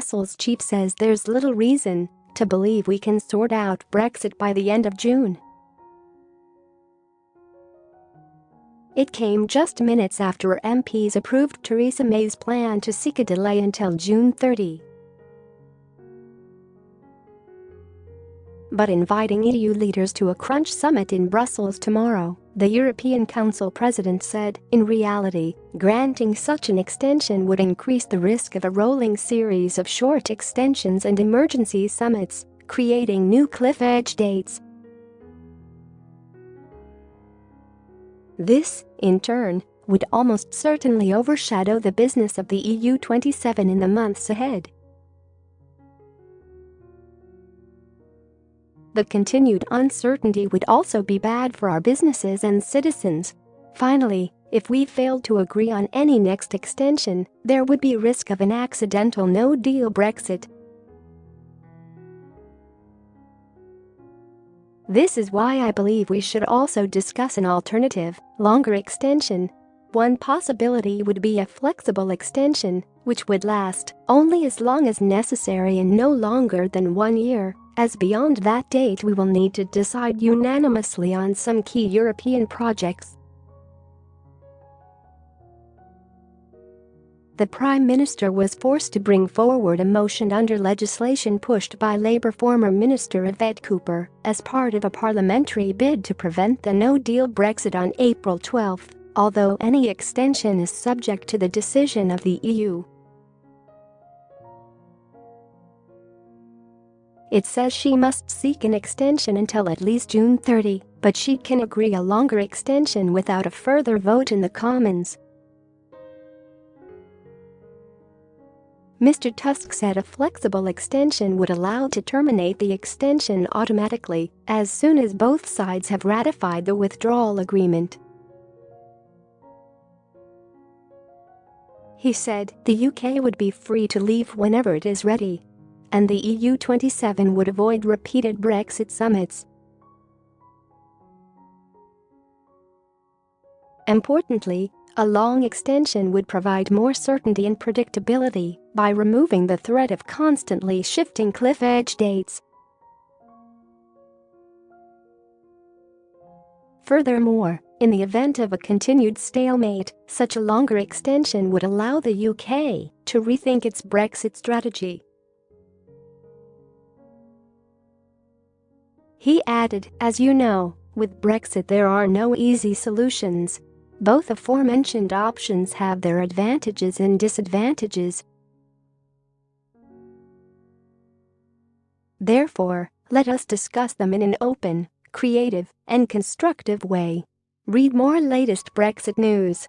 Brussels chief says there's little reason to believe we can sort out Brexit by the end of June. It came just minutes after MPs approved Theresa May's plan to seek a delay until June 30. But inviting EU leaders to a crunch summit in Brussels tomorrow, the European Council president said, in reality, granting such an extension would increase the risk of a rolling series of short extensions and emergency summits, creating new cliff-edge dates. This, in turn, would almost certainly overshadow the business of the EU 27 in the months ahead. The continued uncertainty would also be bad for our businesses and citizens. Finally, if we failed to agree on any next extension, there would be risk of an accidental no-deal Brexit. This is why I believe we should also discuss an alternative, longer extension. One possibility would be a flexible extension, which would last only as long as necessary and no longer than 1 year, as beyond that date we will need to decide unanimously on some key European projects. The Prime Minister was forced to bring forward a motion under legislation pushed by Labour former Minister Yvette Cooper as part of a parliamentary bid to prevent the no-deal Brexit on April 12, although any extension is subject to the decision of the EU. It says she must seek an extension until at least June 30, but she can agree a longer extension without a further vote in the Commons. Mr. Tusk said a flexible extension would allow to terminate the extension automatically as soon as both sides have ratified the Withdrawal Agreement. He said the UK would be free to leave whenever it is ready, and the EU 27 would avoid repeated Brexit summits. Importantly, a long extension would provide more certainty and predictability by removing the threat of constantly shifting cliff-edge dates. Furthermore, in the event of a continued stalemate, such a longer extension would allow the UK to rethink its Brexit strategy. He added, as you know, with Brexit there are no easy solutions. Both aforementioned options have their advantages and disadvantages. Therefore, let us discuss them in an open, creative, and constructive way. Read More Latest Brexit news.